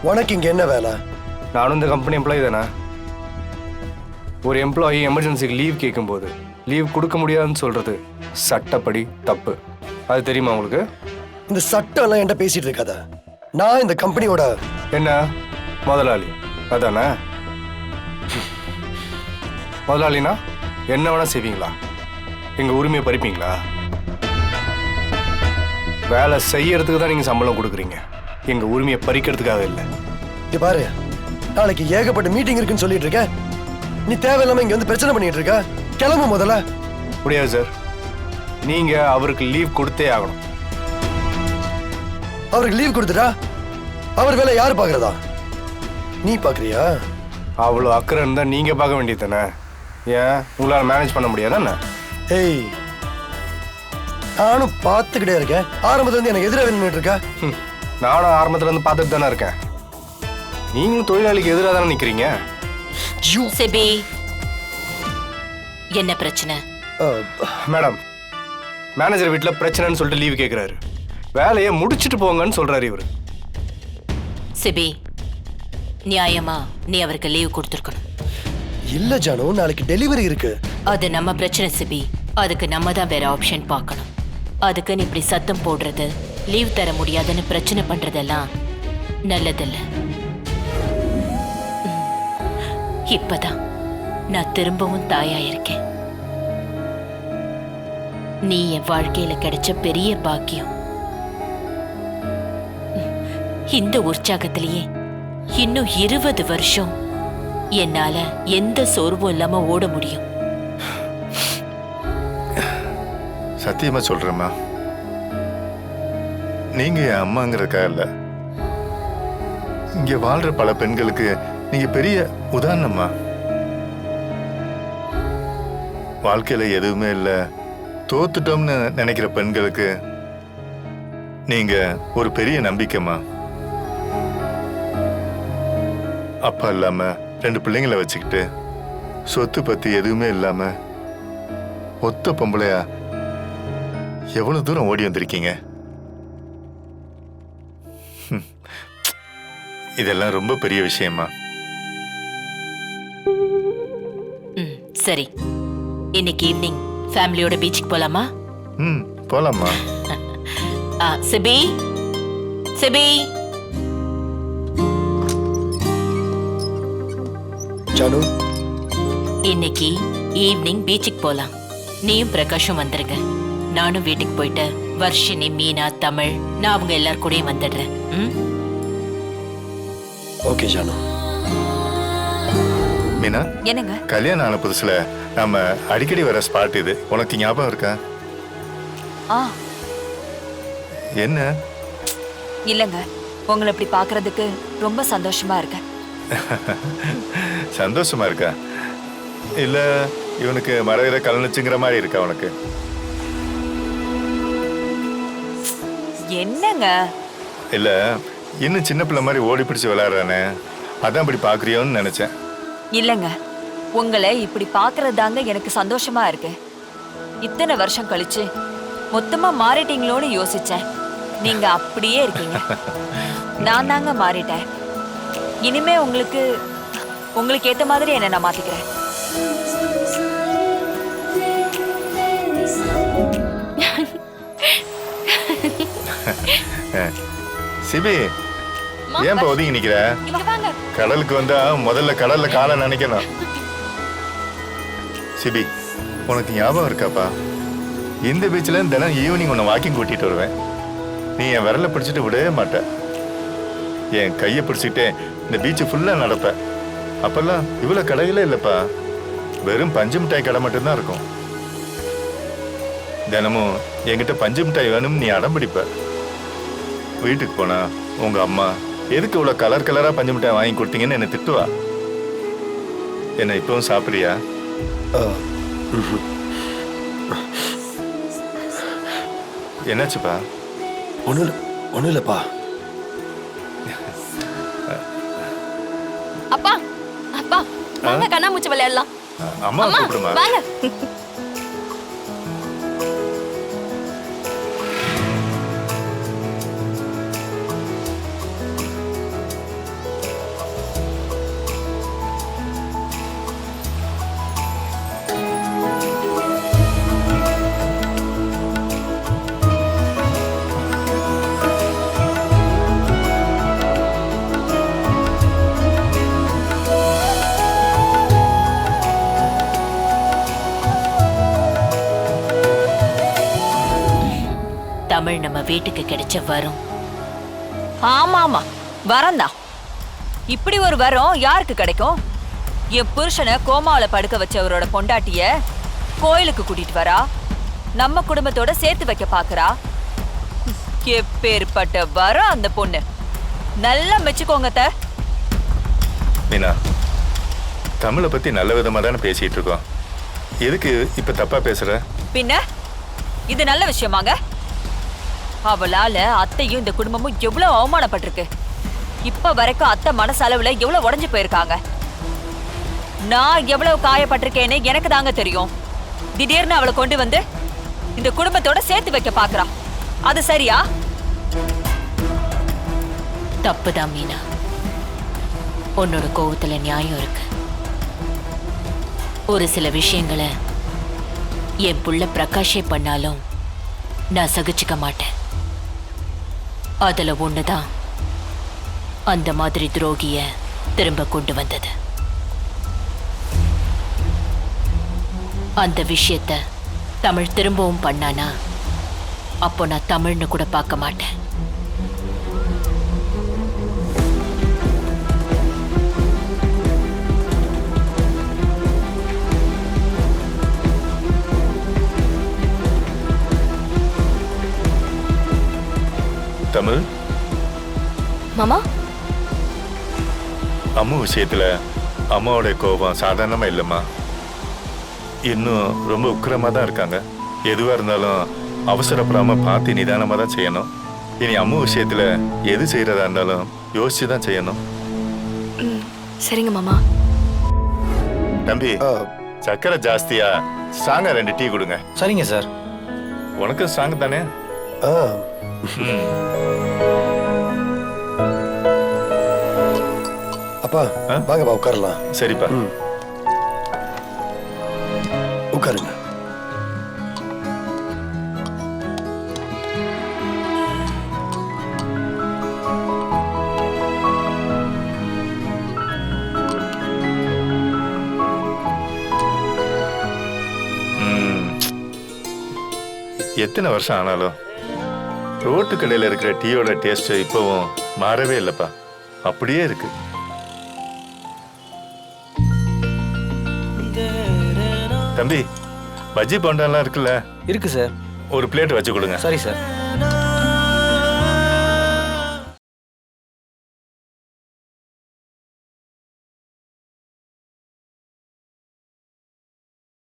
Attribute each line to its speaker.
Speaker 1: உனக்கு இங்க என்ன வேலை?
Speaker 2: நானும் இந்த கம்பெனி எம்ப்ளாயி தானே. ஒரு எம்ப்ளாயி எமர்ஜென்சிக்கு லீவ் கேட்கும்போது லீவ் கொடுக்க முடியாதுன்னு சொல்றது சட்டப்படி தப்பு. அது தெரியுமா உங்களுக்கு?
Speaker 1: இந்த சட்டம் எல்லாம் என்கிட்ட பேசிட்டு இருக்காத. நான் இந்த கம்பெனியோட
Speaker 2: என்ன முதலாளி அதானே? முதலாளினா என்ன வேணா செய்வீங்களா? எங்க உரிமையை பறிப்பீங்களா? வேலை செய்யறதுக்கு தான் நீங்க சம்பளம் கொடுக்குறீங்க, எங்க உரிமையை பறிக்கிறதுக்காக இல்லை.
Speaker 1: இங்க பாரு, நாளைக்கு ஏகப்பட்ட மீட்டிங் இருக்குன்னு சொல்லிட்டு இருக்க. நீ தேவையில்லாம இங்க வந்து பிரச்சனை பண்ணிட்டு இருக்க. கிளம்பு முதல்ல.
Speaker 2: முடியாது சார், நீங்க அவருக்கு லீவ் கொடுத்தே ஆகணும்.
Speaker 1: அவருக்கு லீவ் கொடுத்துட்டா அவர் வேலை யாரு பாக்குறதா? நீ பாக்குறியா?
Speaker 2: அவ்வளோ அக்கறை இருந்தா நீங்க பார்க்க வேண்டியது தானே. ஏன் உங்களால மேனேஜ் பண்ண முடியாதானே?
Speaker 1: ஏய், நானும் பார்த்துக்கிட்டே இருக்கேன். ஆரம்பத்துல இருந்து எனக்கு எதிராக நின்றுட்டு இருக்க.
Speaker 2: நானும் ஆரம்பத்துல இருந்து பார்த்துட்டு தானே இருக்கேன். நீங்களும் தொழிலாளிக்கு எதிராக தானே நிக்கிறீங்க.
Speaker 3: சிபி, என்ன பிரச்சனை?
Speaker 2: மேடம், மேனேஜர் வீட்டில் பிரச்சனைன்னு சொல்லிட்டு லீவ் கேட்குறாரு. வேலையை முடிச்சுட்டு போங்கன்னு சொல்றாரு இவர்.
Speaker 3: சிபி, நியாயமா நீ அவருக்கு லீவ் கொடுத்துருக்கணும்.
Speaker 1: இல்ல ஜானு, நாளைக்கு டெலிவரி இருக்கு.
Speaker 3: அது நம்ம பிரச்சனை சிபி. அதுக்கு நம்ம தான் வேற ஆப்ஷன் பார்க்கணும். அதுக்குன்னு இப்படி சத்தம் போடுறது, லீவ் தர முடியாதுன்னு பிரச்சனை பண்றதெல்லாம் நல்லதில்ல. இப்பதான் நான் திரும்பவும் தாயாயிருக்கேன். நீ என் வாழ்க்கையில கிடைச்ச பெரிய பாக்கியம். இந்த உற்சாகத்திலேயே இன்னும் 20 வருஷம் என்னால எந்த சோர்வும் இல்லாம ஓட முடியும்.
Speaker 4: சத்தியமா சொல்றேம்மா, நீங்க என் அம்மாங்கிறதுக்காக இல்ல, இங்க வாழ்ற பல பெண்களுக்கு நீங்க பெரிய உதாரணம்மா. வாழ்க்கையில எதுவுமே இல்ல, தோத்துட்டோம்னு நினைக்கிற பெண்களுக்கு நீங்க ஒரு பெரிய நம்பிக்கைமா. அப்பா இல்லாம 2 பிள்ளைங்களை வச்சுக்கிட்டு சொத்து பத்தி எதுவுமே இல்லாம ஒத்த பொம்பளையா எவ்வளவு தூரம் ஓடி வந்திருக்கீங்க. இதெல்லாம் ரொம்ப பெரிய விஷயமா.
Speaker 3: சரி, இன்னைக்கு ஈவினிங் ஃபேமிலியோட பீச்சுக்கு போலாமா?
Speaker 4: போலாமா.
Speaker 3: CP, CP.
Speaker 1: ஜானு,
Speaker 3: இன்னைக்கு ஈவினிங் பீச்சுக்கு போலாம். நீயும் பிரகாஷும் வந்துருங்க. நானும் வீட்டுக்கு போயிட்டு வர்ஷினி, மீனா, தமிழ், நான் அவங்க எல்லார் கூடயும் வந்துடுறேன்.
Speaker 1: ஓகே ஜானு.
Speaker 4: மீனா,
Speaker 5: என்னங்க?
Speaker 4: கல்யாணம் ஆன புதுசுல நாம அடிக்கடி வர ஸ்பாட் இது, உனக்கு ஞாபகம் இருக்கா? என்ன?
Speaker 5: இல்லங்க, உங்களை இப்படி பாக்குறதுக்கு ரொம்ப சந்தோஷமா இருக்கு.
Speaker 4: சந்தோஷமா இருக்கா? இல்ல இவனுக்கு மறையிற கலந்துச்சுங்கிற மாதிரி இருக்கா உனக்கு?
Speaker 5: என்னங்க?
Speaker 4: இல்ல, இன்னும் சின்ன பிள்ளை மாதிரி ஓடி பிடிச்சு விளையாடுறானே, அதான் இப்படி பாக்குறியோன்னு நினைச்சேன்.
Speaker 5: இல்லங்க, உங்களை இப்படி பாக்குறதாங்க எனக்கு சந்தோஷமா இருக்கு. இத்தனை வருஷம் கழிச்சு மொத்தமா மாறிட்டீங்களோன்னு யோசிச்சேன். நீங்க அப்படியே இருக்கீங்க. நான் தாங்க மாறிட்டேன். இனிமே உங்களுக்கு ஏத்த மாதிரி என்ன நான் மாத்திக்கிறேன்.
Speaker 4: சிபி, ஏன் ஒதுங்கி நிக்கிற? கடலுக்கு வந்தா முதல்ல கடல்ல காலை நினைக்கணும். சிபி, உனக்கு ஞாபகம் இருக்காப்பா, இந்த பீச்ல தினம் ஈவினிங் உன்னை வாக்கிங் கூட்டிட்டு வருவேன். நீ என் விரலை பிடிச்சிட்டு விடவே மாட்ட. என் கையை பிடிச்சிட்டே இந்த பீச்சு ஃபுல்லா நடப்ப. அப்பெல்லாம் இவ்வளவு கடைகளே இல்லப்பா, வெறும் பஞ்சு மிட்டாய் கடை மட்டும்தான் இருக்கும். தினமும் என்கிட்ட பஞ்சு மிட்டாய் வேணும்னு நீ அடம் பிடிப்ப. வீட்டுக்கு போனா உங்க அம்மா எதுக்கு இவ்வளவு கலர் கலரா பஞ்சு மிட்டாய் வாங்கி கொடுத்தீங்கன்னு என்ன திட்டுவா. என்ன இப்பவும் சாப்பிடுறியா? என்னாச்சுப்பா?
Speaker 1: ஒண்ணும் இல்லப்பா.
Speaker 6: அப்பா, அப்பா, வாங்க கண்ணாமூச்சி விளையாடலாம்.
Speaker 4: அம்மா கூப்பிடுமா?
Speaker 6: வாங்க.
Speaker 3: வீட்டுக்கு கிடைச்ச வரும்.
Speaker 5: ஆமா ஆமா, வரந்தான். இப்படி ஒரு வரம் யாருக்கு கிடைக்கும்? என் புருஷனை கோமாவில படுக்க வச்சவரோட பொண்டாட்டிய கோயிலுக்கு கூட்டிட்டு வரா, நம்ம குடும்பத்தோட சேர்த்து வைக்க பாக்குறா. எப்பேற்பட்ட வரம் அந்த பொண்ணு! நல்லா மெச்சுக்கோங்க அத்தை.
Speaker 4: மீனா, தமிழை பத்தி நல்ல விதமா தானே பேசிட்டு இருக்கோம். எதுக்கு இப்ப தப்பா பேசுற?
Speaker 5: பின்ன இது நல்ல விஷயமாங்க? அவளால அத்தையும் இந்த குடும்பமும் எவ்வளவு அவமானப்பட்டிருக்கு. இப்ப வரைக்கும் அத்தை மனசளவுல எவ்வளவு உடைஞ்சு போயிருக்காங்க. நான் எவ்வளவு காயப்பட்டிருக்கேன்னு எனக்கு தாங்க தெரியும். திடீர்னு அவளை கொண்டு வந்து இந்த குடும்பத்தோட சேர்த்து வைக்க பாக்குறா. அது சரியா?
Speaker 3: தப்புதான் மீனா. உன்னோட கோவத்துல நியாயம் இருக்கு. ஒரு சில விஷயங்களை என் புள்ள பிரகாஷே பண்ணாலும் நான் சகிச்சுக்க மாட்டேன். அதுல ஒண்ணுதான் அந்த மாதிரி துரோகிய திரும்ப கொண்டு வந்தது. அந்த விஷயத்த தமிழ் திரும்பவும் பண்ணானா அப்போ நான் தமிழ்னு கூட பார்க்க மாட்டேன்.
Speaker 4: தமிழ்,
Speaker 6: மாமா,
Speaker 4: அம்மு விஷயத்துல அம்மாவோட கோபம் சாதாரணமா இல்லைம்மா. இன்னும் ரொம்ப உக்கிரமா தான் இருக்காங்க. எதுவா இருந்தாலும் அவசரப்படாம பார்த்து நிதானமா தான் செய்யணும். இனி அம்மு விஷயத்துல எது செய்யறதா இருந்தாலும் யோசிச்சு தான் செய்யணும்.
Speaker 6: சரிங்க மாமா.
Speaker 4: தம்பி, சக்கரை ஜாஸ்தியா ஸ்ட்ராங்கா 2 டீ கொடுங்க.
Speaker 2: சரிங்க சார்.
Speaker 4: உனக்கு ஸ்ட்ராங் தானே?
Speaker 1: ஆ, அப்பா வாங்கப்பா உட்காரலாம்.
Speaker 4: சரிப்பா.
Speaker 1: உட்காருங்க.
Speaker 4: எத்தனை வருஷம் ஆனாலும் ரோட்டு கடையில் இருக்கிற டீயோட டேஸ்ட் இப்பவும் மாறவே இல்லைப்பா. அப்படியே இருக்கு. தம்பி, பஜ்ஜி போண்டாலாம் இருக்குல்ல?
Speaker 2: இருக்கு சார்.
Speaker 4: ஒரு பிளேட் வச்சு கொடுங்க.
Speaker 2: சரி சார்.